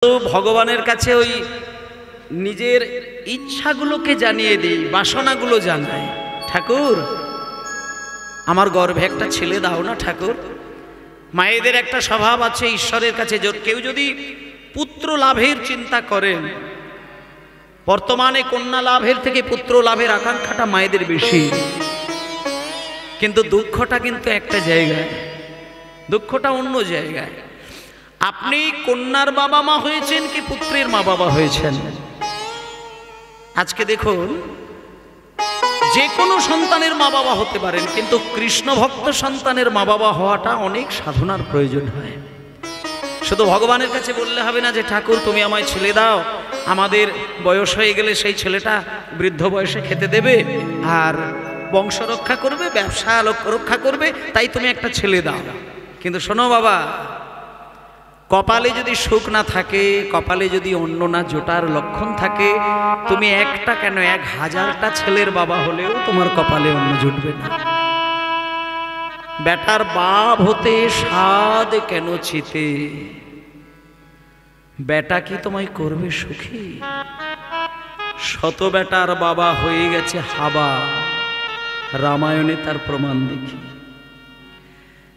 তো ভগবানের কাছে ওই নিজের ইচ্ছাগুলোকে জানিয়ে দিই, বাসনাগুলো জানাই। ঠাকুর, আমার গর্ভে একটা ছেলে দাও না ঠাকুর। মায়েদের একটা স্বভাব আছে ঈশ্বরের কাছে, কেউ যদি পুত্র লাভের চিন্তা করেন, বর্তমানে কন্যা লাভের থেকে পুত্র লাভের আকাঙ্ক্ষাটা মায়েদের বেশি। কিন্তু দুঃখটা কিন্তু একটা জায়গায়, দুঃখটা অন্য জায়গায়। আপনি কন্যার বাবা মা হয়েছেন কি পুত্রের মা বাবা হয়েছেন? আজকে দেখুন, যে কোনো সন্তানের মা বাবা হতে পারেন, কিন্তু কৃষ্ণ ভক্ত সন্তানের মা বাবা হওয়াটা অনেক সাধনার প্রয়োজন হয়। শুধু ভগবানের কাছে বললে হবে না যে ঠাকুর তুমি আমায় ছেলে দাও, আমাদের বয়স হয়ে গেলে সেই ছেলেটা বৃদ্ধ বয়সে খেতে দেবে আর বংশ রক্ষা করবে, ব্যবসা রক্ষা করবে, তাই তুমি একটা ছেলে দাও। কিন্তু শোনো বাবা, কপালে যদি সুখ না থাকে, কপালে যদি অন্য না জোটার লক্ষণ থাকে, তুমি একটা কেন 1000টা ছেলের বাবা হলেও তোমার কপালে অন্য জুটবে না। বেটার বাপ হতে স্বাদ কেন চিতে, বেটা কি তোমায় করবে সুখী? শত বেটার বাবা হয়ে গেছে হাবা, রামায়ণে তার প্রমাণ দেখি।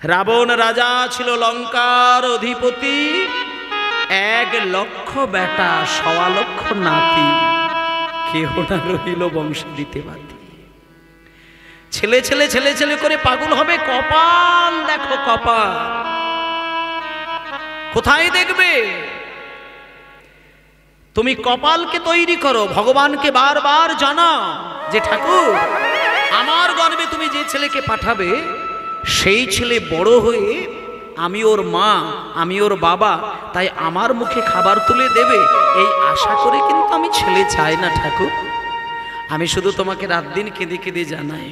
রাবণ রাজা ছিল লঙ্কার অধিপতি, 1 লক্ষ বেটা 1.25 লক্ষ নাতি, কেহ না রহিল বংশে দিতে বাতি। ছেলে ছেলে ছেলে ছেলে করে পাগল হবে। কপাল দেখো, কপাল কোথায় দেখবে? তুমি কপালকে তৈরি করো, ভগবানকে বারবার জানাও যে ঠাকুর আমার গর্ভে তুমি যে ছেলেকে পাঠাবে, সেই ছেলে বড় হয়ে আমি ওর মা, আমি ওর বাবা, তাই আমার মুখে খাবার তুলে দেবে, এই আশা করে কিন্তু আমি ছেলে চাই না ঠাকুর। আমি শুধু তোমাকে রাত দিন কেঁদে কেঁদে জানাই,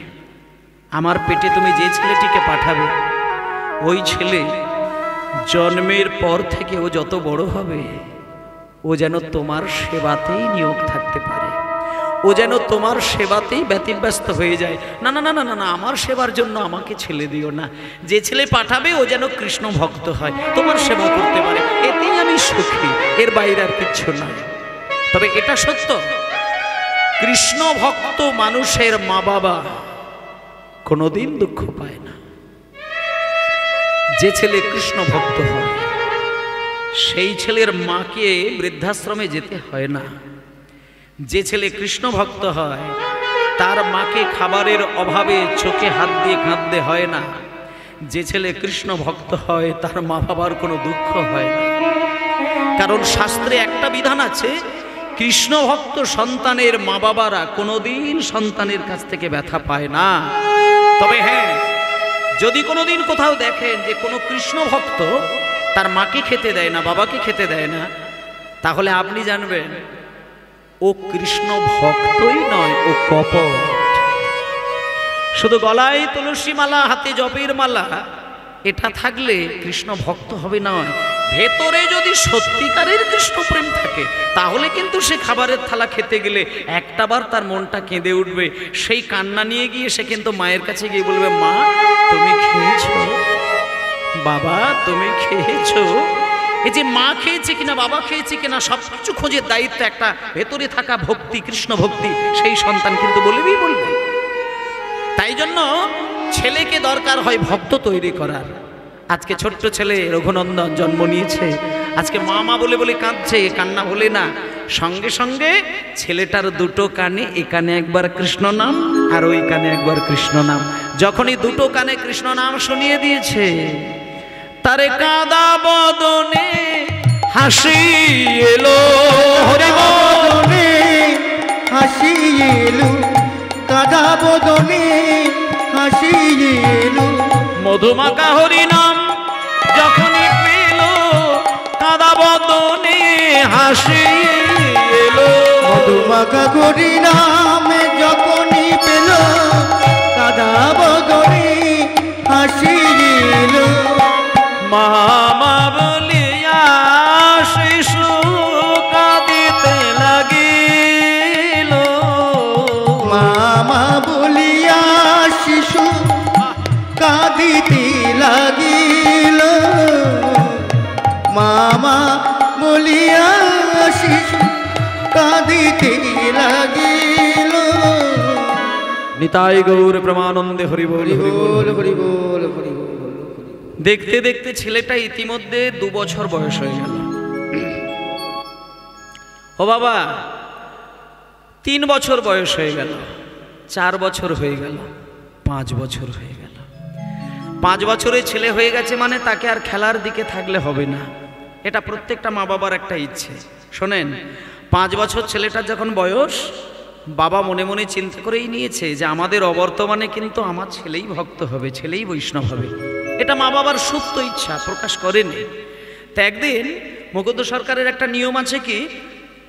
আমার পেটে তুমি যে ছেলেটিকে পাঠাবে, ওই ছেলে জন্মের পর থেকে ও যত বড় হবে, ও যেন তোমার সেবাতেই নিয়োগ থাকতে পারে, ও যেন তোমার সেবাতেই ব্যতিব্যস্ত হয়ে যায়। না না না না না, আমার সেবার জন্য আমাকে ছেলে দিও না। যে ছেলে পাঠাবে ও যেন কৃষ্ণ ভক্ত হয়, তোমার সেবা করতে পারে, এতেই আমি সুখী, এর বাইরে আর কিচ্ছু নয়। তবে এটা সত্য, কৃষ্ণ ভক্ত মানুষের মা বাবা কোনোদিন দুঃখ পায় না। যে ছেলে কৃষ্ণ ভক্ত হয়, সেই ছেলের মাকে বৃদ্ধাশ্রমে যেতে হয় না। যে ছেলে কৃষ্ণ ভক্ত হয়, তার মাকে খাবারের অভাবে চোখে হাত দিয়ে কাঁদতে হয় না। যে ছেলে কৃষ্ণ ভক্ত হয়, তার মা বাবার কোনো দুঃখ হয় না। কারণ শাস্ত্রে একটা বিধান আছে, কৃষ্ণ ভক্ত সন্তানের মা বাবারা কোনোদিন সন্তানের কাছ থেকে ব্যথা পায় না। তবে হ্যাঁ, যদি কোনোদিন কোথাও দেখেন যে কোনো কৃষ্ণ ভক্ত তার মাকে খেতে দেয় না, বাবাকে খেতে দেয় না, তাহলে আপনি জানবেন ও কৃষ্ণ ভক্তই নয়, ও কপট। শুধু গলায় তুলসী মালা, হাতে জপের মালা, এটা থাকলে কৃষ্ণ ভক্ত হবে নয়। ভেতরে যদি সত্যিকারের কৃষ্ণ প্রেম থাকে, তাহলে কিন্তু সে খাবারের থালা খেতে গেলে একটাবার তার মনটা কেঁদে উঠবে। সেই কান্না নিয়ে গিয়ে সে কিন্তু মায়ের কাছে গিয়ে বলবে, মা তুমি খেয়েছো, বাবা তুমি খেয়েছো। এই যে মা খেয়েছে কিনা, বাবা খেয়েছে কিনা, সবকিছু খোঁজের দায়িত্ব একটা ভেতরে থাকা ভক্তি, কৃষ্ণ ভক্তি, সেই সন্তান কিন্তু বলবে। তাই জন্য ছেলেকে দরকার হয় ভক্ত তৈরি করার। আজকে ছোট্ট ছেলে রঘুনন্দন জন্ম নিয়েছে, আজকে মা মা বলে বলে কাঁদছে, কান্না বলে না, সঙ্গে সঙ্গে ছেলেটার দুটো কানে, এ কানে একবার কৃষ্ণ নাম আর ওই কানে একবার কৃষ্ণ নাম। যখনই দুটো কানে কৃষ্ণ নাম শুনিয়ে দিয়েছে, তারে কাদা বদনে হাসি এলো, হরি বদনে হাসি এলো, কাদা বদনে হাসি এলো। মধুমাকা হরি নাম যখনই পেল, কাদা বদনে হাসি এলো। মধুমাকা হরি নাম যখনই পেল, কাদা বদনে হাসি এলো। মামা বলিয়া শিশু কাঁদিতে লাগিল, মামা বলিয়া শিশু কাঁদিতে লাগিল। মামা বলিয়া শিশু কাঁদিতে লাগিল। নিতাই গৌর প্রেমানন্দে হরি বল হরি বল হরি বল হরি বল। দেখতে দেখতে ছেলেটা ইতিমধ্যে 2 বছর বয়স হয়ে গেল। ও বাবা, 3 বছর বয়স হয়ে গেল, 4 বছর হয়ে গেল, 5 বছর হয়ে গেল। 5 বছরের ছেলে হয়ে গেছে মানে তাকে আর খেলার দিকে থাকলে হবে না। এটা প্রত্যেকটা মা বাবার একটা ইচ্ছে। শোনেন, 5 বছর ছেলেটার যখন বয়স, বাবা মনে মনে চিন্তা করেই নিয়েছে যে আমাদের অবর্তমানে কিন্তু আমার ছেলেই ভক্ত হবে, ছেলেই বৈষ্ণব হবে। এটা মা বাবার সুপ্ত ইচ্ছা, প্রকাশ করেনি। তা একদিন মুকুন্দ সরকারের একটা নিয়ম আছে কি,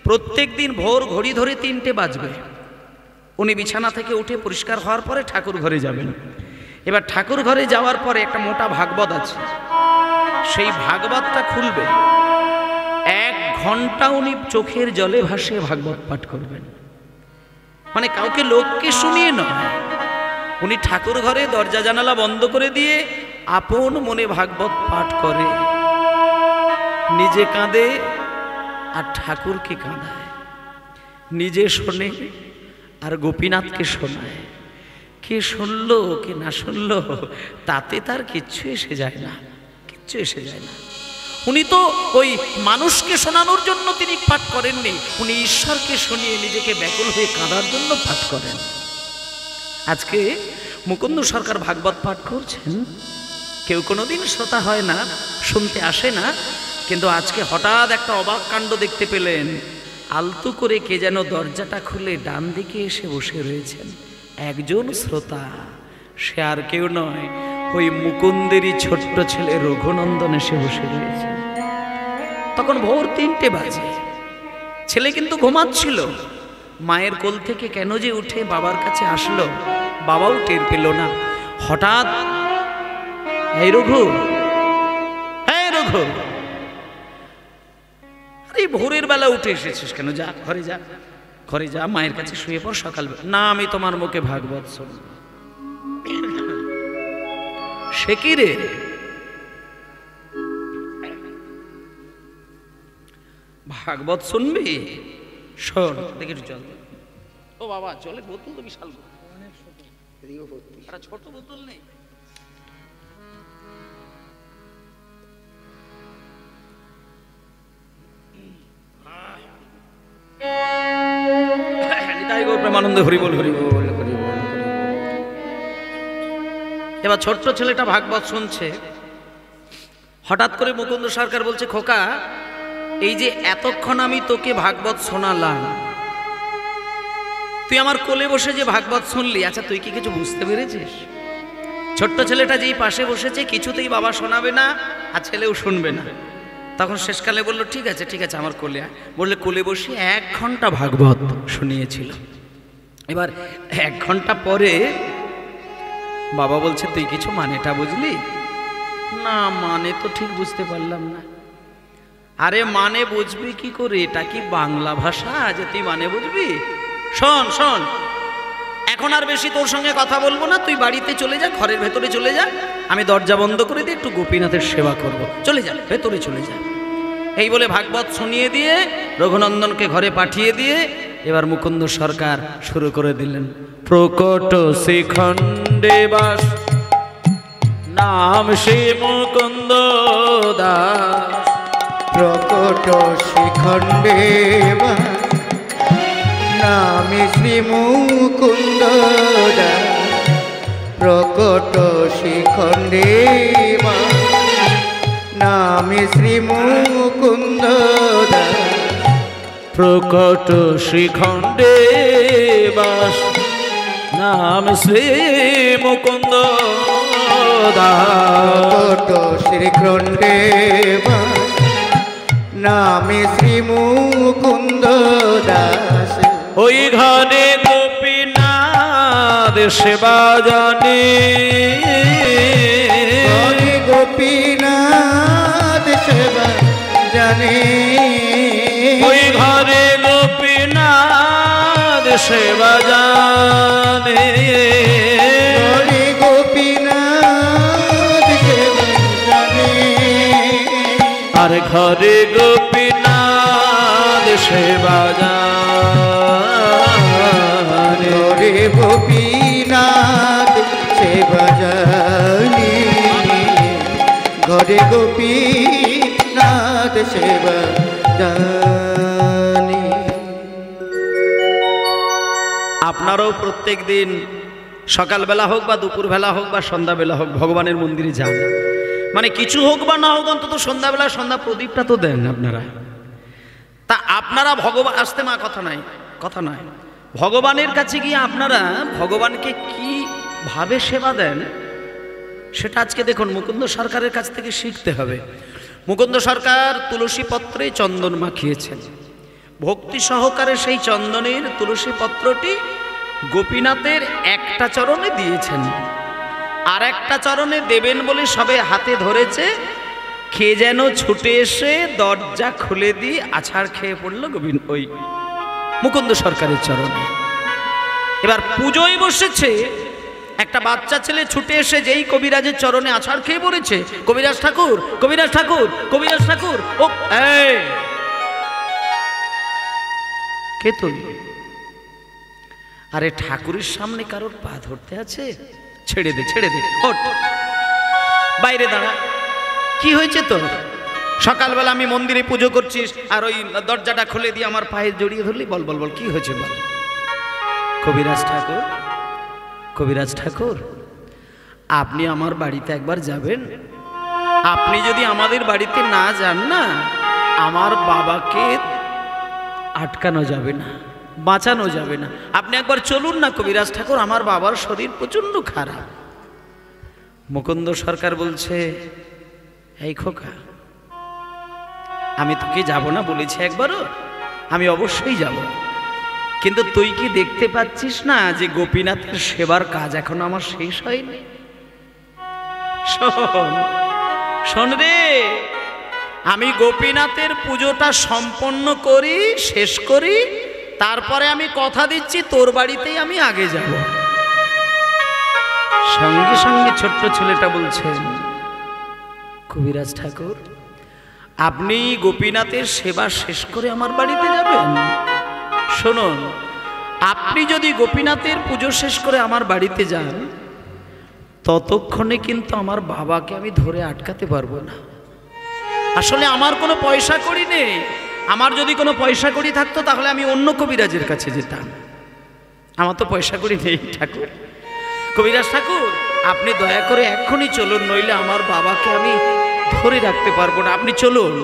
প্রত্যেক দিন ভোর ঘড়ি ধরে 3টে বাজবে, উনি বিছানা থেকে উঠে পরিষ্কার হওয়ার পরে ঠাকুর ঘরে যাবেন। এবার ঠাকুর ঘরে যাওয়ার পরে একটা মোটা ভাগবত আছে, সেই ভাগবতটা খুলবে। 1 ঘন্টা উনি চোখের জলে ভাসিয়ে ভাগবত পাঠ করবেন। মানে কাউকে লোককে শুনিয়ে নয়, উনি ঠাকুর ঘরে দরজা জানালা বন্ধ করে দিয়ে আপন মনে ভাগবত পাঠ করে, নিজে কাঁদে আর ঠাকুরকে কাঁদায়, নিজে শোনে আর গোপীনাথকে শোনায়। কে শুনলো কে না শুনলো তাতে তার কিচ্ছু এসে যায় না, কিচ্ছু এসে যায় না। উনি তো ওই মানুষকে শোনানোর জন্য তিনি পাঠ করেননি, উনি ঈশ্বরকে শুনিয়ে নিজেকে ব্যাকুল হয়ে কাঁদার জন্য পাঠ করেন। আজকে মুকুন্দ সরকার ভাগবত পাঠ করছেন, কেউ কোনোদিন শ্রোতা হয় না, শুনতে আসে না, কিন্তু আজকে হঠাৎ একটা অবাক কাণ্ড দেখতে পেলেন। আলতু করে কে যেন দরজাটা খুলে ডান দিকে এসে বসে রয়েছেন একজন শ্রোতা। সে আর কেউ নয়, ওই মুকুন্দেরই ছোট্ট ছেলে রঘুনন্দন এসে বসে রয়েছেন। তখন ভোর 3টে বাজে, ছেলে কিন্তু ঘুমাচ্ছিল। মায়ের কোল থেকে কেন যে উঠে বাবার কাছে আসলো, বাবাও টের পেল না। হঠাৎ, এই রঘু, হ্যাঁ রঘু, আরে ভোরের বেলা উঠে এসেছিস কেন? যা ঘরে যা, ঘরে যা, মায়ের কাছে শুয়ে পড়, সকাল। না, আমি তোমার মুখে ভাগবত শুনব। সে কি রে? ভাগবত শুনবি? শোন, দেখি জল। ও বাবা, জলের বোতল তো বিশাল, একটা ছোট বোতল নেই? প্রেমানন্দ হরি বল হরি বল হরি বল। এবার ছোট্ট ছেলেটা ভাগবত শুনছে। হঠাৎ করে মুকুন্দ সরকার বলছে, খোকা, এই যে এতক্ষণ আমি তোকে ভাগবত শোনালাম, তুই আমার কোলে বসে যে ভাগবত শুনলি, আচ্ছা তুই কি কিছু বুঝতে পেরেছিস? ছোট্ট ছেলেটা যেই পাশে বসেছে, কিছুতেই বাবা শোনাবে না আর ছেলেও শুনবে না। তখন শেষকালে বললো, ঠিক আছে ঠিক আছে, আমার কোলে আয়। বললে কোলে বসে 1 ঘন্টা ভাগবত শুনিয়েছিল। এবার 1 ঘন্টা পরে বাবা বলছে, তুই কিছু মানেটা বুঝলি? না, মানে তো ঠিক বুঝতে পারলাম না। আরে মানে বুঝবি কি করে? এটা কি বাংলা ভাষা যে তুই মানে বুঝবি? শোন শোন, এখন আর বেশি তোর সঙ্গে কথা বলবো না, তুই বাড়িতে চলে যা, ঘরের ভেতরে চলে যা, আমি দরজা বন্ধ করে দিয়ে একটু গোপীনাথের সেবা করব, চলে যা, ভেতরে চলে যা। এই বলে ভাগবত শুনিয়ে দিয়ে রঘুনন্দনকে ঘরে পাঠিয়ে দিয়ে এবার মুকুন্দ সরকার শুরু করে দিলেন। প্রকট শ্রীখণ্ডে বাস, নাম শ্রী মুকুন্দ দাস। প্রকট শ্রীখণ্ডে বাস, নামে শ্রী মুকুন্দ দাস। প্রকট শ্রীখণ্ডে বাস, নামে শ্রী মুকুন্দ দাস। প্রকট শ্রীখণ্ডে বাস, নাম শ্রী মুকুন্দ দাস। প্রকট শ্রীখণ্ডে বাস, নামে শ্রী মুকুন্দ দাস। ওই ঘরে গোপীনাথ সেবা জানে, গোপীনাথ সেবা জানে। ওই ঘরে গোপীনাথ সেবা জানে, গোপীনাথ সেবা জানে। আর ঘরে গোপীনাথ সেবা জানি, ঘরে গোপীনাথ সেবা জানি, ঘরে গোপীনাথ সেবা জানি। আপনারাও প্রত্যেক দিন সকালবেলা হোক বা দুপুরবেলা হোক বা সন্ধ্যাবেলা হোক ভগবানের মন্দিরে যান, মানে কিছু হোক বা না হোক অন্তত সন্ধ্যাবেলা সন্ধ্যা প্রদীপটা তো দেন আপনারা। তা আপনারা ভগবান আসতে মা কথা নাই, কথা নয়, ভগবানের কাছে গিয়ে আপনারা ভগবানকে কি ভাবে সেবা দেন সেটা আজকে দেখুন মুকুন্দ সরকারের কাছ থেকে শিখতে হবে। মুকুন্দ সরকার তুলসী পত্রে চন্দন মাখিয়েছেন, ভক্তি সহকারে সেই চন্দনের তুলসী পত্রটি গোপীনাথের একটা চরণে দিয়েছেন, আর একটা চরণে দেবেন বলে সবে হাতে ধরেছে, খেয়ে যেন ছুটে এসে দরজা খুলে দিয়ে আছাড় খেয়ে পড়ল ওই মুকুন্দ সরকারের চরণে। এবার পুজোয় বসেছে, একটা বাচ্চা ছেলে ছুটে এসে যেই কবিরাজের চরণে আছাড় খেয়ে পড়েছে, কবিরাজ ঠাকুর, কবিরাজ ঠাকুর, কবিরাজ ঠাকুর, ও কে তুই? আরে ঠাকুরের সামনে কারোর পা ধরতে আছে? ছেড়ে দে, ছেড়ে দে, ওঠ, বাইরে দাঁড়া। কি হয়েছে তোর? সকালবেলা আমি মন্দিরে পুজো করছিস আর ওই দরজাটা খুলে দিয়ে আমার পায়ে জড়িয়ে ধরলি? বল বল বল, কি হয়েছে বল। কবিরাজ ঠাকুর, কবিরাজ ঠাকুর, আপনি আমার বাড়িতে একবার যাবেন। আপনি যদি আমাদের বাড়িতে না যান না, আমার বাবাকে আটকানো যাবে না, বাঁচানো যাবে না। আপনি একবার চলুন না কবিরাজ ঠাকুর, আমার বাবার শরীর প্রচন্ড খারাপ। মুকুন্দ সরকার বলছে, এই খোকা, আমি তোকে যাব না বলেছি একবারও? আমি অবশ্যই যাব, কিন্তু তুই কি দেখতে পাচ্ছিস না যে গোপীনাথের সেবার কাজ এখন আমার শেষ হয়নি? শোন শোন রে, আমি গোপীনাথের পুজোটা সম্পন্ন করি, শেষ করি, তারপরে আমি কথা দিচ্ছি তোর বাড়িতেই আমি আগে যাব। সঙ্গে সঙ্গে ছোট্ট ছেলেটা বলছে, কবিরাজ ঠাকুর, আপনি গোপীনাথের সেবা শেষ করে আমার বাড়িতে যাবেন? শুনুন, আপনি যদি গোপীনাথের পুজো শেষ করে আমার বাড়িতে যান, ততক্ষণে কিন্তু আমার বাবাকে আমি ধরে আটকাতে পারবো না। আসলে আমার কোনো পয়সা কড়ি নেই, আমার যদি কোনো পয়সা কড়ি থাকতো তাহলে আমি অন্য কবিরাজের কাছে যেতাম, আমার তো পয়সা কড়ি নেই ঠাকুর। কবিরাজ ঠাকুর, আপনি দয়া করে এক্ষুনি চলুন, নইলে আমার বাবাকে আমি ধরে রাখতে পারবো না, আপনি চলুন।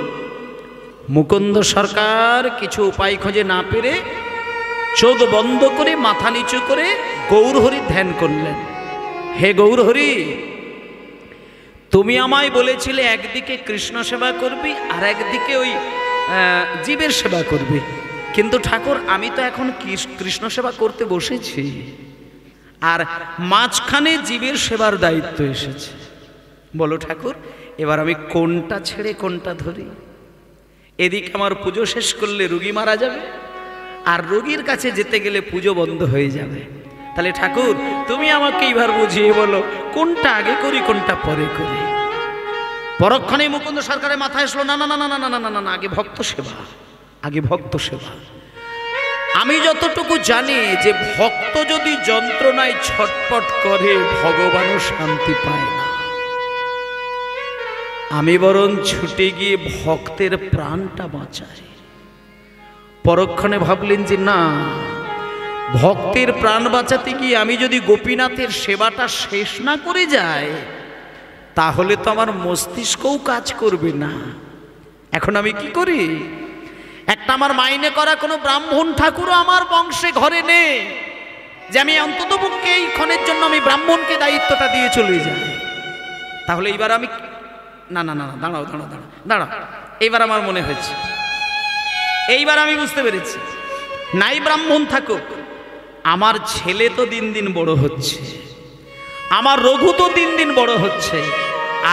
মুকুন্দ সরকার কিছু উপায় খোঁজে না পেরে চোখ বন্ধ করে মাথা নিচু করে গৌরহরি ধ্যান করলেন। হে গৌরহরি, তুমি আমায় বলেছিলে একদিকে কৃষ্ণ সেবা করবি আর একদিকে ওই জীবের সেবা করবি, কিন্তু ঠাকুর আমি তো এখন কৃষ্ণ সেবা করতে বসেছি, আর মাঝখানে জীবের সেবার দায়িত্ব এসেছে। বলো ঠাকুর, এবার আমি কোনটা ছেড়ে কোনটা ধরি? এদিকে আমার পুজো শেষ করলে রোগী মারা যাবে, আর রোগীর কাছে যেতে গেলে পুজো বন্ধ হয়ে যাবে। তাহলে ঠাকুর তুমি আমাকে এইবার বুঝিয়ে বলো, কোনটা আগে করি কোনটা পরে করি? পরক্ষণে মুকুন্দ সরকারের মাথায় আসলো, না না না না না না না না না, আগে ভক্ত সেবা, আগে ভক্ত সেবা। আমি যতটুকু জানি যে ভক্ত যদি যন্ত্রণায় ছটপট করে ভগবানও শান্তি পায় না। আমি বরং ছুটে গিয়ে ভক্তের প্রাণটা বাঁচাই। পরক্ষণে ভাবলেন যে না, ভক্তের প্রাণ বাঁচাতে গিয়ে আমি যদি গোপীনাথের সেবাটা শেষ না করে যাই, তাহলে তো আমার মস্তিষ্কও কাজ করবে না। এখন আমি কি করি? একটা আমার মাইনে করা কোনো ব্রাহ্মণ ঠাকুরও আমার বংশে ঘরে নেই যে আমি অন্ততপক্ষে এই ক্ষণের জন্য আমি ব্রাহ্মণকে দায়িত্বটা দিয়ে চলে যাই। তাহলে এইবার আমি না না না না, দাঁড়াও দাঁড়াও দাঁড়াও দাঁড়াও, এইবার আমার মনে হয়েছে, এইবার আমি বুঝতে পেরেছি, নাই ব্রাহ্মণ থাকুক, আমার ছেলে তো দিন দিন বড় হচ্ছে, আমার রঘু তো দিন দিন বড় হচ্ছে।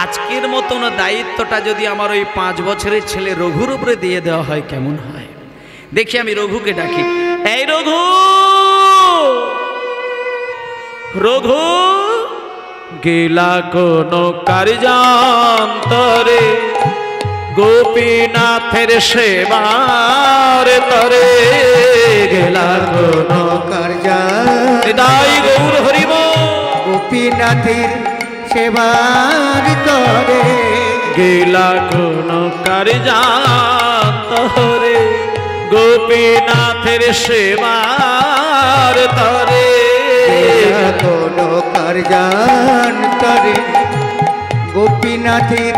আজকের মতন দায়িত্বটা যদি আমার ওই 5 বছরের ছেলে রঘুর উপরে দিয়ে দেওয়া হয় কেমন হয়? দেখি আমি রঘুকে ডাকি, এই রঘু, রঘু, গেলা কোন কার্যান্তরে গোপীনাথের সেবার তরে গেলা কোন কার্যান হৃদয় গৌর হরিব গোপীনাথের সেবার তরে গেলা কোন কার্যান তরে গোপীনাথের সেবার তরে কোন কার্যান তরে গোপীনাথের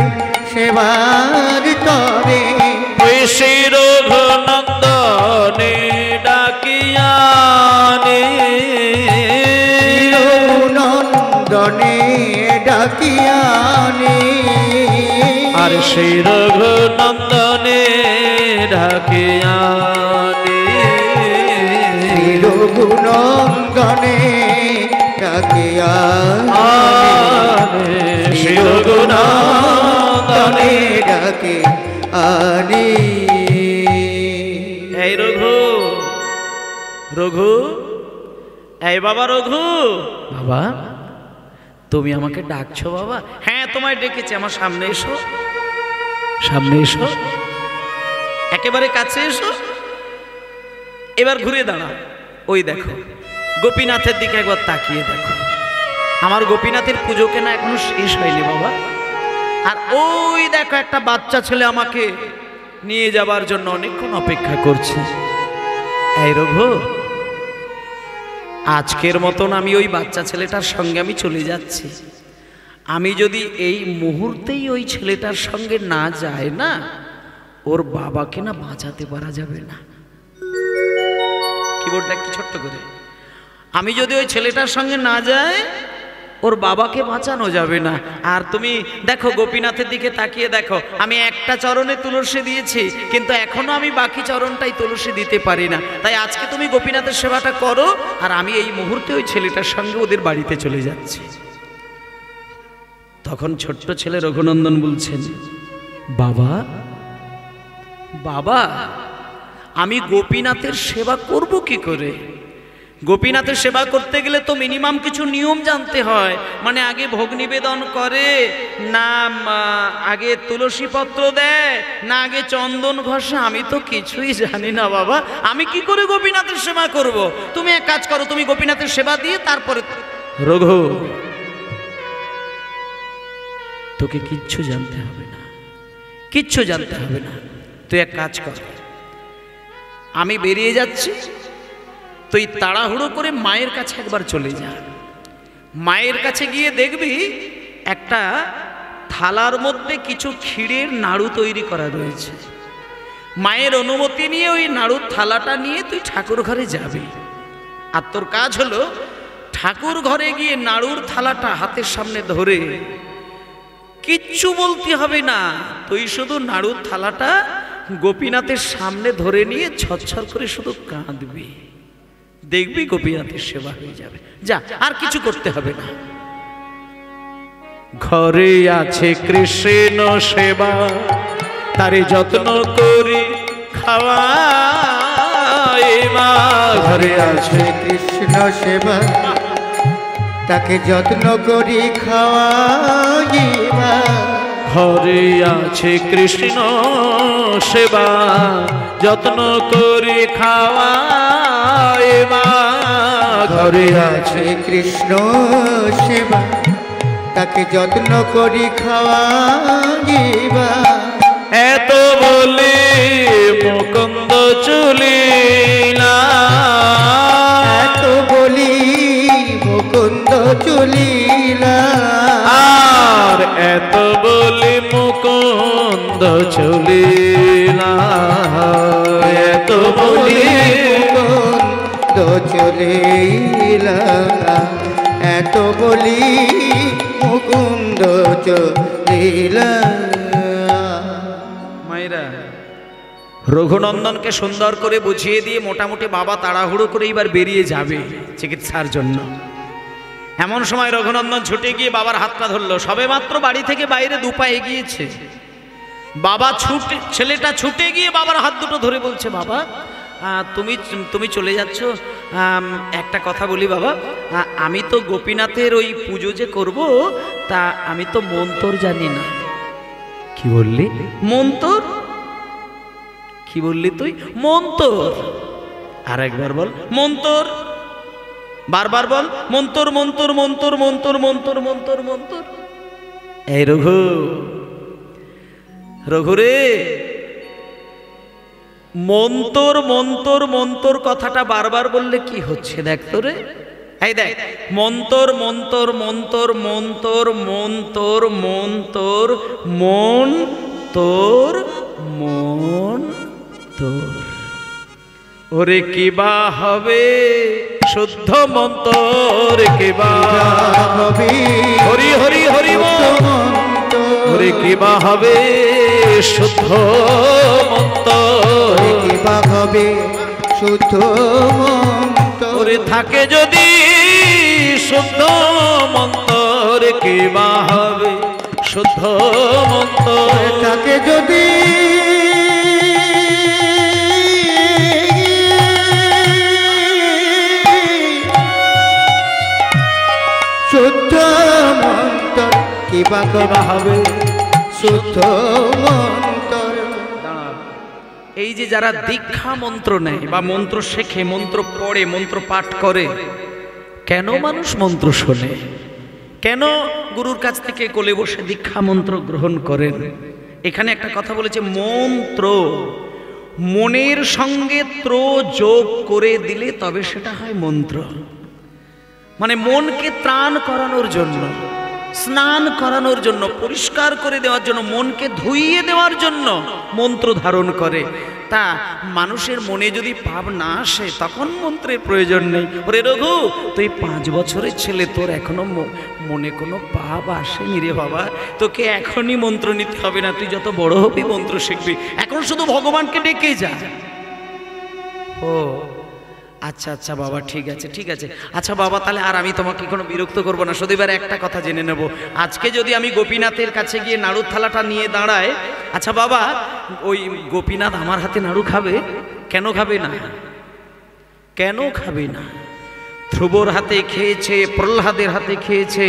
সেবার তরে ওই শ্রী রঘুনন্দনে ডাকিয়ানে নন্দনে ডাকিয়ানে আর শ্রী রঘুনন্দনে ডাকিয়ানে রঘুনন্দনে ডাকিয়ানে শ্রী রঘুনন্দনে ডাকে আনি এই রঘু, রঘু, এই বাবা রঘু। বাবা তুমি আমাকে ডাকছো বাবা? হ্যাঁ তোমায় ডেকেছি, আমার সামনে এসো, সামনে এসো, একেবারে কাছে এসো। এবার ঘুরে দাঁড়াও, ওই দেখো গোপীনাথের দিকে একবার তাকিয়ে দেখো। আমার গোপীনাথের পুজো কেনা এখনো শেষ হয়নি বাবা। আর ওই দেখো একটা বাচ্চা ছেলে আমাকে নিয়ে যাবার জন্য অনেকক্ষণ অপেক্ষা করছে। এই রঘু, আজকের মতন আমি ওই বাচ্চা ছেলেটার সঙ্গে আমি চলে যাচ্ছি। আমি যদি এই মুহূর্তেই ওই ছেলেটার সঙ্গে না যাই না, ওর বাবাকে না বাঁচাতে পারা যাবে না। কিবোর্ডটা একটু ছোট্ট করে, আমি যদি ওই ছেলেটার সঙ্গে না যাই ওর বাবাকে বাঁচানো যাবে না। আর তুমি দেখো গোপীনাথের দিকে তাকিয়ে দেখো, আমি একটা চরণে তুলসী দিয়েছি, কিন্তু এখনো আমি বাকি চরণটাই তুলসী দিতে পারি না। তাই আজকে তুমি গোপীনাথের সেবাটা করো, আর আমি এই মুহূর্তে ওই ছেলেটার সঙ্গে ওদের বাড়িতে চলে যাচ্ছি। তখন ছোট্ট ছেলে রঘুনন্দন বলছেন, বাবা বাবা আমি গোপীনাথের সেবা করব কি করে? গোপীনাথের সেবা করতে গেলে তো মিনিমাম কিছু নিয়ম জানতে হয়। মানে আগে ভোগ নিবেদন করে না, আগে তুলসী পত্র দেয় না, আগে চন্দন ঘষে? আমি তো কিছুই জানি না বাবা, আমি কি করে গোপীনাথের সেবা করব? তুমি এক কাজ করো, তুমি গোপীনাথের সেবা দিয়ে তারপরে। রঘু, তোকে কিচ্ছু জানতে হবে না, কিচ্ছু জানতে হবে না। তুই এক কাজ কর, আমি বেরিয়ে যাচ্ছি, তুই তাড়াহুড়ো করে মায়ের কাছে একবার চলে যা। মায়ের কাছে গিয়ে দেখবি একটা থালার মধ্যে কিছু ক্ষীরের নাড়ু তৈরি করা রয়েছে। মায়ের অনুমতি নিয়ে ওই নাড়ুর থালাটা নিয়ে তুই ঠাকুর ঘরে যাবি। আর তোর কাজ হলো ঠাকুর ঘরে গিয়ে নাড়ুর থালাটা হাতের সামনে ধরে, কিচ্ছু বলতে হবে না, তুই শুধু নাড়ুর থালাটা গোপীনাথের সামনে ধরে নিয়ে ছটছট করে শুধু কাঁদবি। দেখবি গোপীনাথের সেবা হয়ে যাবে। যা, আর কিছু করতে হবে না। ঘরে আছে কৃষ্ণ সেবা, তারে যত্ন করি খাওয়াই মা। ঘরে আছে কৃষ্ণ সেবা, তাকে যত্ন করি খাওয়াইবা। ঘরে আছে কৃষ্ণ সেবা, যত্ন করি খাওয়াই মা। ঘরে আছে কৃষ্ণ সেবা, তাকে যত্ন করি খাওয়াইবা। এত বলি মুকুন্দ চলিলা, এত বলি মুকুন্দ চলিলা। আর এত বলি মুকুন্দ চলিলা, এত বলি মুকুন্দ চলিলা, এত বলি মুকুন্দ চলিলা। মায়েরা, রঘুনন্দনকে সুন্দর করে বুঝিয়ে দিয়ে মোটামুটি বাবা তাড়াহুড়ো করে এবার বেরিয়ে যাবে চিকিৎসার জন্য। এমন সময় রঘুনন্দন ছুটে গিয়ে বাবার হাতটা ধরলো। সবে মাত্র বাড়ি থেকে বাইরে দুপা এগিয়েছে, বাবা ছেলেটা ছুটে গিয়ে বাবার হাত দুটো ধরে বলছে, বাবা তুমি তুমি চলে যাচ্ছ, একটা কথা বলি বাবা, আমি তো গোপীনাথের ওই পুজো যে করব, তা আমি তো মন্তর জানি না। কি বললি? মন্তর? কি বললি তুই? মন্তর। আর একবার বল মন্তর, বারবার বল মন্তর মন্তর মন্তর মন্তর মন্তর মন্তর মন্তর। এই রঘু, রঘু রে, মন্তর মন্তর মন্তর কথাটা বারবার বললে কি হচ্ছে দেখ তো রে। এই দেখ, মন্তর মন্তর মন্তর মন্তর মন্তর মন্তর মন তোর মন তোর। ওরে কিবা হবে শুদ্ধ মন্তর, কিবা হবে হরি হরি হরি ওরে কিবা হবে শুদ্ধ মন্তর, কিবা হবে শুদ্ধ মন্তর। ওরে থাকে যদি শুদ্ধ মন্তর, কিবা হবে শুদ্ধ মন্তর। থাকে যদি শুদ্ধ মন্তর, কিবা হবে শুদ্ধ মন্তর। এই যে যারা দীক্ষা মন্ত্র নেয় বা মন্ত্র শেখে, মন্ত্র পড়ে, মন্ত্র পাঠ করে, কেন মানুষ মন্ত্র শোনে? কেন গুরুর কাছ থেকে কোলে বসে দীক্ষা মন্ত্র গ্রহণ করেন? এখানে একটা কথা বলেছে, মন্ত্র মনের সঙ্গে ত্র যোগ করে দিলে তবে সেটা হয় মন্ত্র। মানে মনকে ত্রাণ করানোর জন্য, স্নান করানোর জন্য, পরিষ্কার করে দেওয়ার জন্য, মনকে ধুইয়ে দেওয়ার জন্য মন্ত্র ধারণ করে। তা মানুষের মনে যদি পাপ না আসে তখন মন্ত্রের প্রয়োজন নেই। ওরে রঘু, তুই 5 বছরের ছেলে, তোর এখনো মনে কোনো পাপ আসেনি রে বাবা, তোকে এখনই মন্ত্র নিতে হবে না। তুই যত বড় হবি মন্ত্র শিখবি, এখন শুধু ভগবানকে ডেকে যা। ও আচ্ছা আচ্ছা বাবা, ঠিক আছে ঠিক আছে। আচ্ছা বাবা, তাহলে আর আমি তোমাকে কোনো বিরক্ত করবো না। শুধু এবার একটা কথা জেনে নেব, আজকে যদি আমি গোপীনাথের কাছে গিয়ে নাড়ুর থালাটা নিয়ে দাঁড়াই, আচ্ছা বাবা, ওই গোপীনাথ আমার হাতে নাড়ু খাবে? কেন খাবে না? কেন খাবে না? ধ্রুবর হাতে খেয়েছে, প্রহ্লাদের হাতে খেয়েছে,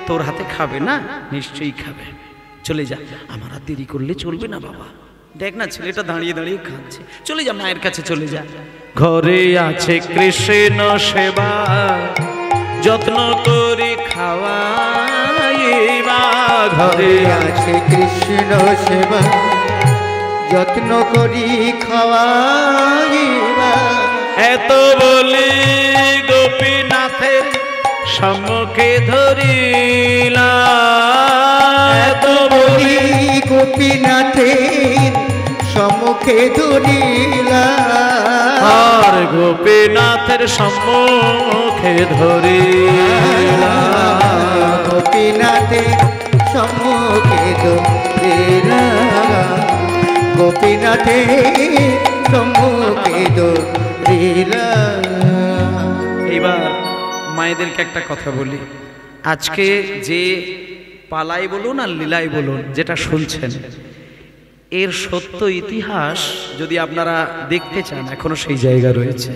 তোর হাতে খাবে না? নিশ্চয়ই খাবে। চলে যা, আমার আর দেরি করলে চলবে না বাবা। দেখ না ছেলেটা দাঁড়িয়ে দাঁড়িয়ে খাচ্ছে, চলে যা, মায়ের কাছে চলে যা। ঘরে আছে কৃষ্ণ সেবা, যত্ন করে খাওয়াইবা। ঘরে আছে কৃষ্ণ সেবা, যত্ন করি খাওয়াইবা। এত বলি গোপীনাথের সম্মুখে ধরিলা, এত বলি গোপীনাথের সম্মুখে ধরিলা। আর গোপীনাথের সম্মুখে ধরিলা, গোপীনাথের সম্মুখে ধরিলা, গোপীনাথের সম্মুখে ধরিলা। এইবার মায়েদেরকে একটা কথা বলি, আজকে যে পালাই বলুন আর লীলাই বলুন যেটা শুনছেন, এর সত্য ইতিহাস যদি আপনারা দেখতে চান, এখনো সেই জায়গা রয়েছে।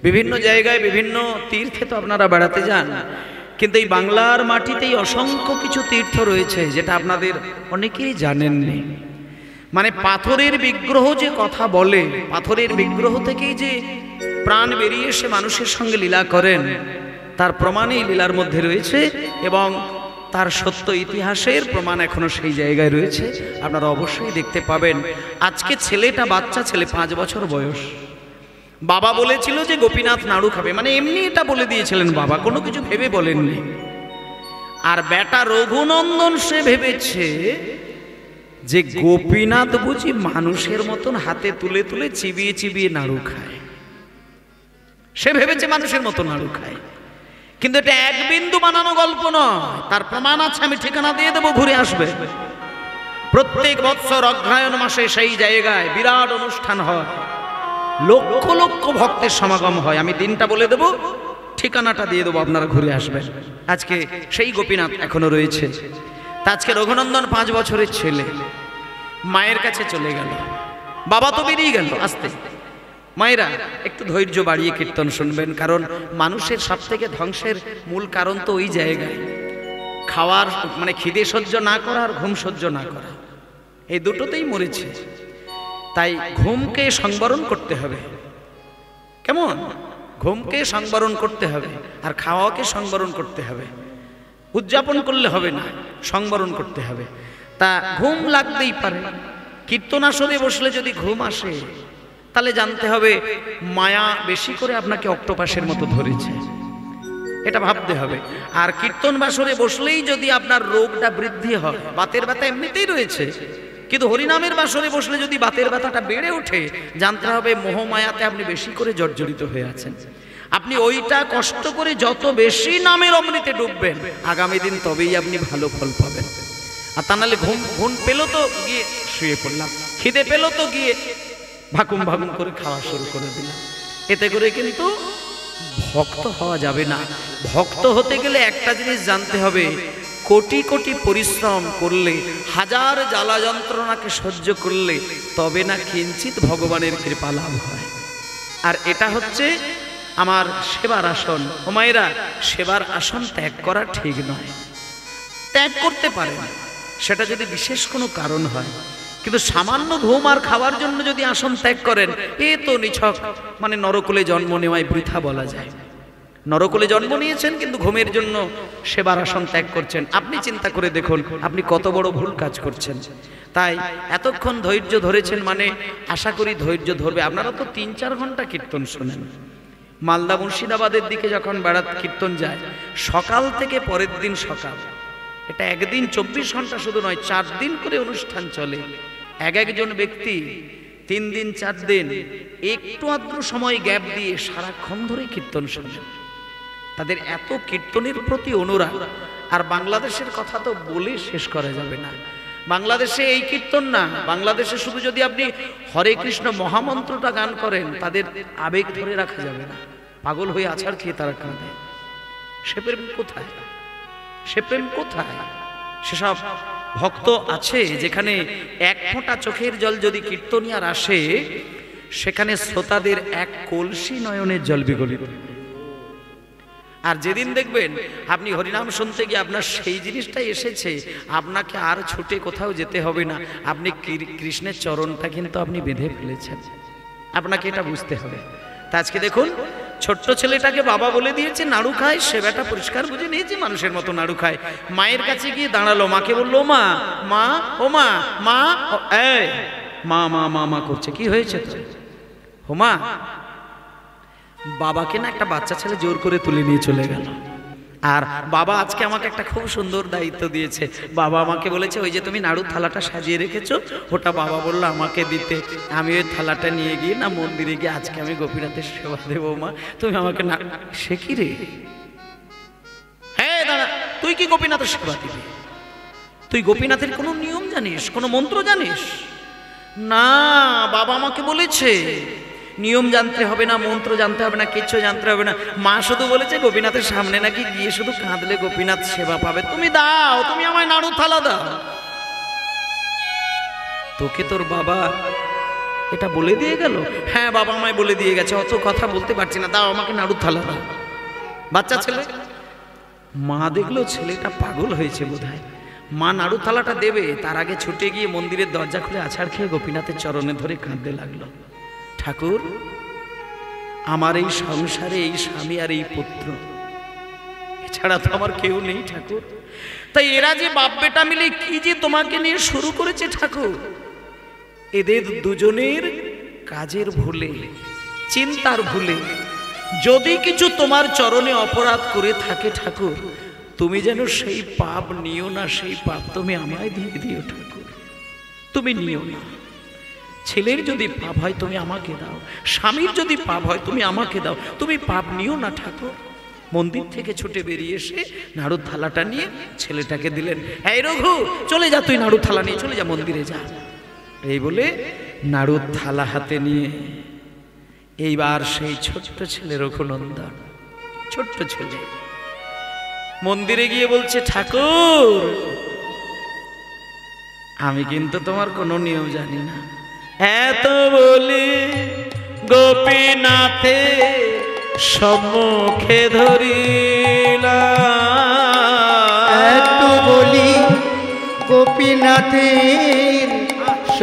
বিভিন্ন জায়গায় বিভিন্ন তীর্থে তো আপনারা বেড়াতে যান, কিন্তু এই বাংলার মাটিতেই অসংখ্য কিছু তীর্থ রয়েছে যেটা আপনাদের অনেকেই জানেননি। মানে পাথরের বিগ্রহ যে কথা বলে, পাথরের বিগ্রহ থেকেই যে প্রাণ বেরিয়ে এসে মানুষের সঙ্গে লীলা করেন, তার প্রমাণই লীলার মধ্যে রয়েছে এবং তার সত্য ইতিহাসের প্রমাণ এখনো সেই জায়গায় রয়েছে। আপনারা অবশ্যই দেখতে পাবেন। আজকে ছেলেটা, বাচ্চা ছেলে, 5 বছর বয়স, বাবা বলেছিল যে গোপীনাথ নাড়ু খাবে, মানে এমনি এটা বলে দিয়েছিলেন বাবা, কোনো কিছু ভেবে বলেননি। আর বেটা রঘুনন্দন সে ভেবেছে যে গোপীনাথ বুঝি মানুষের মতন হাতে তুলে তুলে চিবিয়ে চিবিয়ে নাড়ু খায়। সে ভেবেছে মানুষের মতো নাড়ু খায়, কিন্তু এটা এক বিন্দু বানানো গল্প নয়, তার প্রমাণ আছে, আমি ঠিকানা দিয়ে দেবো, ঘুরে আসবে। প্রত্যেক বৎসর অগ্রহায়ণ মাসে সেই জায়গায় বিরাট অনুষ্ঠান হয়, লক্ষ লক্ষ ভক্তের সমাগম হয়। আমি দিনটা বলে দেবো, ঠিকানাটা দিয়ে দেবো, আপনারা ঘুরে আসবেন। আজকে সেই গোপীনাথ এখনো রয়েছে। তা আজকে রঘুনন্দন 5 বছরের ছেলে মায়ের কাছে চলে গেল, বাবা তো বেরিয়ে গেল আস্তে। মায়েরা একটু ধৈর্য বাড়িয়ে কীর্তন শুনবেন, কারণ মানুষের সব থেকে ধ্বংসের মূল কারণ তো ওই জায়গায়, খাওয়ার মানে খিদে সহ্য না করা আর ঘুম সহ্য না করা, এই দুটোতেই মরেছে। তাই ঘুমকে সংবরণ করতে হবে। কেমন? ঘুমকে সংবরণ করতে হবে, আর খাওয়াকে সংবরণ করতে হবে। উদযাপন করলে হবে না, সংবরণ করতে হবে। তা ঘুম লাগতেই পারে। কীর্তন আসরে বসলে যদি ঘুম আসে, তাহলে জানতে হবে মায়া বেশি করে আপনাকে অক্টোপাসের মতো ধরেছে, এটা ভাবতে হবে। আর কীর্তন বাসরে বসলেই যদি আপনার রোগটা বৃদ্ধি হয়, বাতের ব্যথা এমনিতেই রয়েছে, কিন্তু হরিনামের বাসরে বসলে যদি বাতের ব্যথাটা বেড়ে ওঠে, জানতে হবে মোহমায়াতে আপনি বেশি করে জর্জরিত হয়ে আছেন। আপনি ওইটা কষ্ট করে যত বেশি নামের অমৃতে ডুববেন, আগামী দিন তবেই আপনি ভালো ফল পাবেন। আর তা নাহলে ঘুম পেলো তো গিয়ে শুয়ে পড়লাম, খিদে পেলো তো গিয়ে ভাকুম ভাকুম করে খাওয়া শুরু করে দিলাম। এতে করে কিন্তু ভক্ত হওয়া যাবে না। ভক্ত হতে গেলে একটা জিনিস জানতে হবে, কোটি কোটি পরিশ্রম করলে, হাজার জ্বালা যন্ত্রণাকে সহ্য করলে তবে না কিঞ্চিত ভগবানের কৃপা লাভ হয়। আর এটা হচ্ছে আমার সেবার আসন। ও মায়েরা, সেবার আসন ত্যাগ করা ঠিক নয়। ত্যাগ করতে পারে না, সেটা যদি বিশেষ কোনো কারণ হয়, কিন্তু সামান্য ঘুম আর খাওয়ার জন্য যদি আসন ত্যাগ করেন, এ তো নিছক মানে নরকুলে জন্ম নেওয়ায় বৃথা বলা যায়। নরকুলে জন্ম নিয়েছেন কিন্তু ঘুমের জন্য সেবার আসন ত্যাগ করছেন। আপনি চিন্তা করে দেখুন আপনি কত বড় ভুল কাজ করছেন। তাই এতক্ষণ ধৈর্য ধরেছেন মানে আশা করি ধৈর্য ধরবে। আপনারা তো ৩-৪ ঘন্টা কীর্তন শোনেন। মালদা মুর্শিদাবাদের দিকে যখন বেড়াত কীর্তন যায়, সকাল থেকে পরের দিন সকাল, এটা একদিন ২৪ ঘন্টা শুধু নয়, ৪ দিন করে অনুষ্ঠান চলে। একজন ব্যক্তি ৩ দিন ৪ দিন একটু আধটু সময় গ্যাপ দিয়ে সারাক্ষণ ধরে কীর্তন শোনেন। তাদের এত কীর্তনের প্রতি অনুরাগ। আর বাংলাদেশের কথা তো বলে শেষ করা যাবে না। বাংলাদেশে এই কীর্তন না, বাংলাদেশে শুধু যদি আপনি হরে কৃষ্ণ মহামন্ত্রটা গান করেন, তাদের আবেগ ধরে রাখা যাবে না। পাগল হয়ে আছাড় খেয়ে তারা কাঁদে। সে প্রেম কোথায়? সে প্রেম কোথায়? সেসব ভক্ত আছে যেখানে এক ফোঁটা চোখের জল যদি কীর্তনিয়ার আসে, সেখানে শ্রোতাদের এক কলসি নয়নের জল বিগলিত। আর যেদিন দেখবেন আপনি হরিনাম শুনতে গিয়ে আপনার সেই জিনিসটাই এসেছে, আপনাকে আর ছুটে কোথাও যেতে হবে না, আপনি কৃষ্ণের চরণটা কিন্তু আপনি বেঁধে ফেলেছেন। আপনাকে এটা বুঝতে হবে। তা আজকে দেখুন, ছোট্ট ছেলেটাকে বাবা বলে দিয়েছে, নাড়ু খায়, সে বেটা পরিষ্কার বুঝে নিয়েছে, মানুষের মতো নাড়ু খায়। মায়ের কাছে গিয়ে দাঁড়ালো, মাকে বললো মা, মা, ও মা, মা, এই মা মা মা মা করছে। কি হয়েছে তো? ও মা, বাবাকে না একটা বাচ্চা ছেলে জোর করে তুলে নিয়ে চলে গেল। আর বাবা আজকে আমাকে একটা খুব সুন্দর দায়িত্ব দিয়েছে। বাবা আমাকে বলেছে, ওই যে তুমি নাড়ুর থালাটা সাজিয়ে রেখেছো, ওটা বাবা বললো আমাকে দিতে। আমি ওই থালাটা নিয়ে গিয়ে না মন্দিরে গিয়ে আজকে আমি গোপীনাথের সেবা দেবো। মা তুমি আমাকে না। সে কি রে? হ্যাঁ দাঁড়া, তুই কি গোপীনাথের সেবা দিবি? তুই গোপীনাথের কোনো নিয়ম জানিস, কোনো মন্ত্র জানিস? না, বাবা আমাকে বলেছে নিয়ম জানতে হবে না, মন্ত্র জানতে হবে না, কিচ্ছু জানতে হবে না। মা শুধু বলেছে গোপীনাথের সামনে নাকি গিয়ে শুধু কাঁদলে গোপীনাথ সেবা পাবে। তুমি দাও, তুমি আমায় নাড়ু থালা দাও। তোকে তোর বাবা এটা বলে দিয়ে গেল? হ্যাঁ বাবা আমায় বলে দিয়ে গেছে, অত কথা বলতে পারছি না, দাও আমাকে নাড়ু থালা দাও। বাচ্চা ছেলে। মা দেখলো ছেলেটা পাগল হয়েছে বোধহয়। মা নাড়ু থালাটা দেবে, তার আগে ছুটে গিয়ে মন্দিরের দরজা খুলে আছাড় খেয়ে গোপীনাথের চরণে ধরে কাঁদতে লাগলো। ঠাকুর, আমার এই সংসারে এই স্বামী আর এই পুত্র, এছাড়া তো আমার কেউ নেই ঠাকুর। তাই এরা যে বাপ বেটা মিলে কি যে তোমাকে নিয়ে শুরু করেছে ঠাকুর, এদের দুজনের কাজের ভুলে, চিন্তার ভুলে যদি কিছু তোমার চরণে অপরাধ করে থাকে ঠাকুর, তুমি যেন সেই পাপ নিও না, সেই পাপ তুমি আমায় দিয়ে দিও ঠাকুর, তুমি নিও না। ছেলের যদি পাপ হয় তুমি আমাকে দাও, স্বামীর যদি পাপ হয় তুমি আমাকে দাও, তুমি পাপ নিও না ঠাকুর। মন্দির থেকে ছুটে বেরিয়ে এসে নাড়ুর থালাটা নিয়ে ছেলেটাকে দিলেন। এই রঘু, চলে যা, তুই নাড়ুর থালা নিয়ে চলে যা, মন্দিরে যা। এই বলে নাড়ুর থালা হাতে নিয়ে এইবার সেই ছোট্ট ছেলে রঘুনন্দন, ছোট্ট ছেলে মন্দিরে গিয়ে বলছে, ঠাকুর আমি কিন্তু তোমার কোনো নিয়ম জানি না। এত বলি গোপীনাথে সম্মুখে ধরিলা, এত বলি গোপীনাথের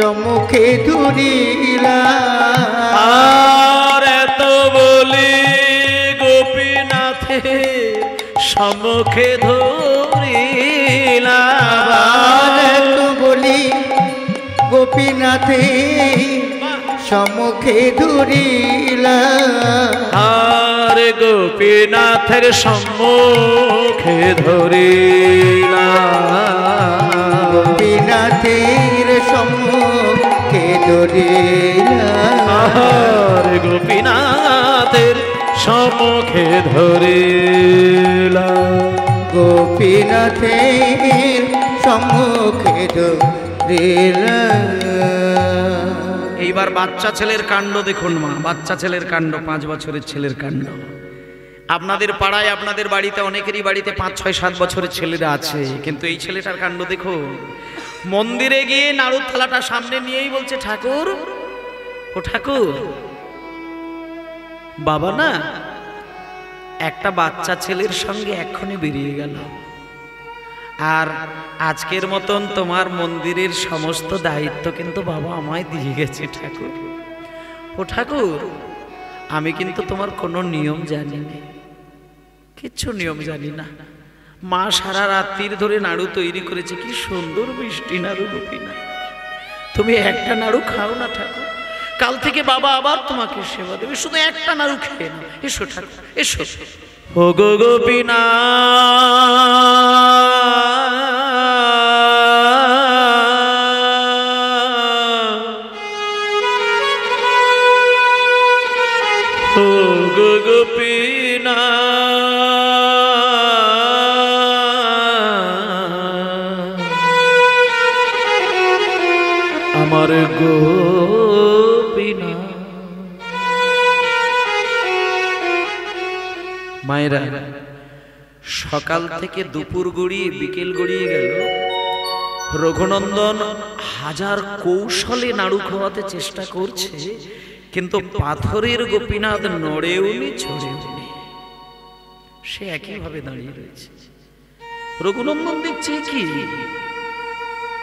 সম্মুখে ধরিলা আর এত বলি গোপীনাথের সম্মুখে ধরিলা আবার এত বলি গোপীনাথে সম্মুখে ধরিলা আর গোপীনাথের সম্মুখে ধরিলা গোপীনাথের সম্মুখে ধরিলা আর গোপীনাথের সম্মুখে ধরিলা গোপীনাথের সম্মুখে ধরিলা। এইবার বাচ্চা ছেলের কাণ্ড দেখুন মা, বাচ্চা ছেলের কাণ্ড, 5 বছরের ছেলের কাণ্ড। আপনাদের পাড়ায় আপনাদের বাড়িতে অনেকেরই বাড়িতে 5, 6, 7 বছরের ছেলেরা আছে, কিন্তু এই ছেলেটার কাণ্ড দেখো। মন্দিরে গিয়ে নাড়ুর থালাটা সামনে নিয়েই বলছে, ঠাকুর ও ঠাকুর, বাবা না একটা বাচ্চা ছেলের সঙ্গে এক্ষুনি বেরিয়ে গেল, আর আজকের মতন তোমার মন্দিরের সমস্ত দায়িত্ব কিন্তু বাবা আমায় দিয়ে গেছে ঠাকুর। ও ঠাকুর, আমি কিন্তু তোমার কোনো নিয়ম জানি না, কিচ্ছু নিয়ম জানি না। মা সারা রাত্রির ধরে নাড়ু তৈরি করেছে, কি সুন্দর মিষ্টি নাড়ু গোপীনাথ, তুমি একটা নাড়ু খাও না ঠাকুর, কাল থেকে বাবা আবার তোমাকে সেবা দেবে, শুধু একটা নাড়ু খেয়ে নাও। এসো ঠাকুর এসো। ও গো গোপীনাথ, ও গো গোপীনাথ, আমার গোপীনাথ। মায়েরা, সকাল থেকে দুপুর গড়িয়ে বিকেল গড়িয়ে গেল, রঘুনন্দন হাজার কৌশলে নাড়ু খাওয়াতে চেষ্টা করছে, কিন্তু পাথরের গোপীনাথ নড়েওনি ছড়েওনি, সে একইভাবে দাঁড়িয়ে রয়েছে। রঘুনন্দন দেখছে কি,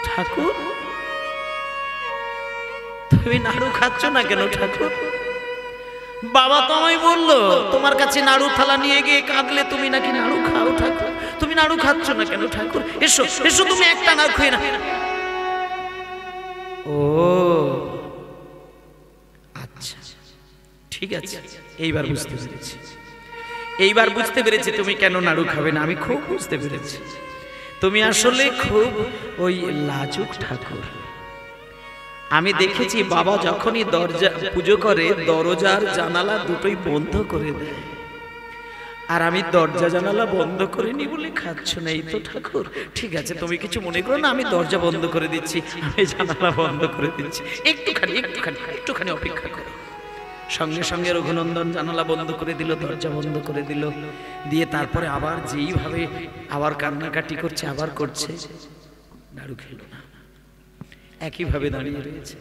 ঠাকুর তুমি নাড়ু খাচ্ছ না কেন ঠাকুর? বাবা তো আমায় বললো তোমার কাছে নাড়ু থালা নিয়ে গিয়ে কাঁদলে তুমি নাকি নাড়ু খাও ঠাকুর, তুমি নাড়ু খাচ্ছ না কেন ঠাকুর? এসো এসো, তুমি একটা নাড়ু খেয়ে না। ও আচ্ছা ঠিক আছে, এইবার বুঝতে পেরেছি, এইবার বুঝতে পেরেছি তুমি কেন নাড়ু খাবে না। আমি খুব বুঝতে পেরেছি, তুমি আসলে খুব ওই লাজুক ঠাকুর। আমি দেখেছি বাবা যখনই দরজা পুজো করে দরজার জানালা দুটোই বন্ধ করে দেয়, আর আমি দরজা জানালা বন্ধ করিনি বলে খাচ্ছ না, এই তো ঠাকুর। ঠিক আছে, তুমি কিছু মনে করো না, আমি দরজা বন্ধ করে দিচ্ছি, আমি জানালা বন্ধ করে দিচ্ছি, একটুখানি একটুখানি একটুখানি অপেক্ষা করো। সঙ্গে সঙ্গে রঘুনন্দন জানালা বন্ধ করে দিল, দরজা বন্ধ করে দিল, দিয়ে তারপরে আবার যেইভাবে আবার কান্নাকাটি করছে, আবার করছে, নাড়ু খেলো না, একইভাবে দাঁড়িয়ে রয়েছে,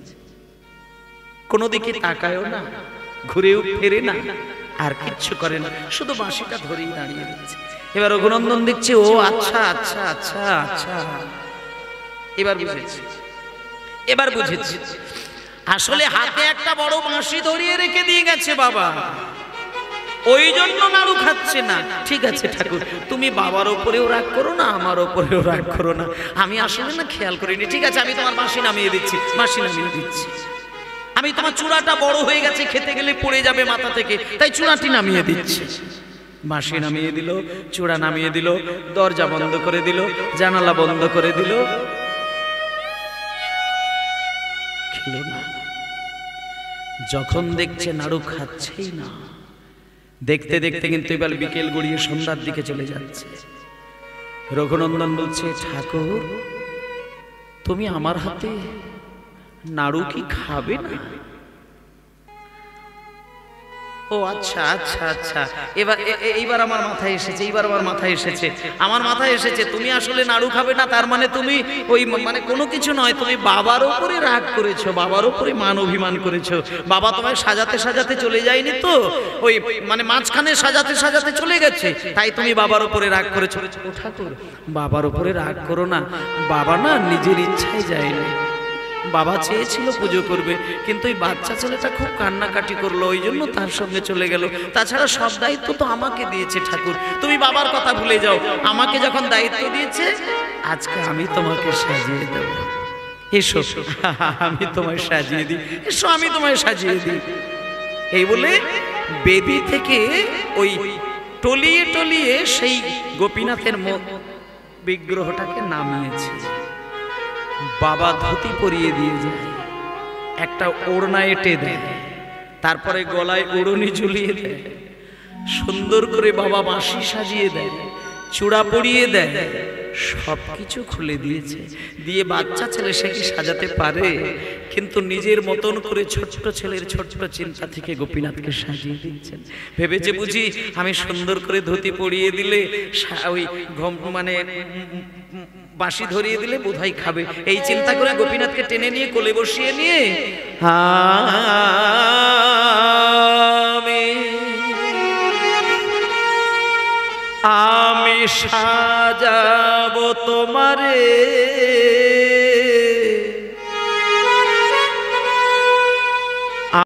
কোনো দিকে তাকায়ও না, ঘুরেও ফেরে না, আর কিচ্ছু করে না, শুধু বাঁশিটা ধরেই দাঁড়িয়ে রয়েছে। এবার রঘুনন্দন দেখছে, ও আচ্ছা আচ্ছা আচ্ছা আচ্ছা, এবার বুঝেছি, এবার বুঝেছি, আসলে হাতে একটা বড় বাঁশি ধরিয়ে রেখে দিয়ে গেছে বাবা, ওই জন্য নাড়ু খাচ্ছে না। ঠিক আছে ঠাকুর, তুমি বাবার ওপরেও রাগ করো না, আমার ওপরেও রাগ করো না, আমি আসলে না খেয়াল করিনি। ঠিক আছে, আমি তোমার বাঁশি নামিয়ে দিচ্ছি, বাঁশি নামিয়ে দিচ্ছি। আমি তোমার চূড়াটা বড় হয়ে গেছে, খেতে গেলে পড়ে যাবে মাথা থেকে, তাই চূড়াটি নামিয়ে দিচ্ছি। বাঁশি নামিয়ে দিল, চূড়া নামিয়ে দিল, দরজা বন্ধ করে দিল, জানালা বন্ধ করে দিল, খেলো না। যখন দেখছে নাড়ু খাচ্ছেই না, দেখতে দেখতে কিন্তু এবার বিকেল গড়িয়ে সন্ধ্যার দিকে চলে যাচ্ছে। রঘুনন্দন বলছে, ঠাকুর তুমি আমার হাতে নাড়ু কি খাবে না? ও আচ্ছা আচ্ছা আচ্ছা, এইবার আমার মাথায় এসেছে, এইবার আমার মাথায় এসেছে, আমার মাথায় এসেছে, তুমি আসলে নাড়ু খাবে না, তার মানে তুমি ওই মানে কোনো কিছু নয়, তুমি বাবার ওপরে রাগ করেছো, বাবার ওপরে মান অভিমান করেছো। বাবা তোমায় সাজাতে সাজাতে চলে যায়নি তো, ওই মানে মাঝখানে সাজাতে সাজাতে চলে গেছে, তাই তুমি বাবার ওপরে রাগ করেছো। ও ঠাকুর, বাবার ওপরে রাগ করো না, বাবা না নিজের ইচ্ছায় যায়নি, বাবা চেয়েছিল পুজো করবে, কিন্তু ওই বাচ্চা ছেলেটা খুব কান্নাকাটি করলো, ওই জন্য তার সঙ্গে চলে গেল। তাছাড়া সব দায়িত্ব তো আমাকে দিয়েছে ঠাকুর, তুমি বাবার কথা ভুলে যাও। আমাকে যখন দায়িত্ব দিয়েছে, আজকে আমি তোমাকে সাজিয়ে দেব। এসো আমি তোমায় সাজিয়ে দিই, এসো আমি তোমায় সাজিয়ে দিই। এই বলে বেদি থেকে ওই টলিয়ে টলিয়ে সেই গোপীনাথের বিগ্রহটাকে নামিয়েছে। বাবা ধুতি পরিয়ে দিয়ে যায়, একটা ওড়না এঁটে দেয়, তারপরে গলায় ওড়নি ঝুলিয়ে দেয়, সুন্দর করে বাবা বাঁশি সাজিয়ে দেয়, চূড়া পরিয়ে দেয়, সব কিছু খুলে দিয়েছে। দিয়ে বাচ্চা ছেলে সে কি সাজাতে পারে? কিন্তু নিজের মতন করে ছোট্ট ছেলের ছোট্ট চিন্তা থেকে গোপীনাথকে সাজিয়ে দিচ্ছেন। ভেবেছে বুঝি আমি সুন্দর করে ধুতি পরিয়ে দিলে, ওই মানে বাঁশি ধরিয়ে দিলে বোধহয় খাবে, এই চিন্তা করে গোপীনাথকে টেনে নিয়ে কোলে বসিয়ে নিয়ে আমি সাজাবো তোমারে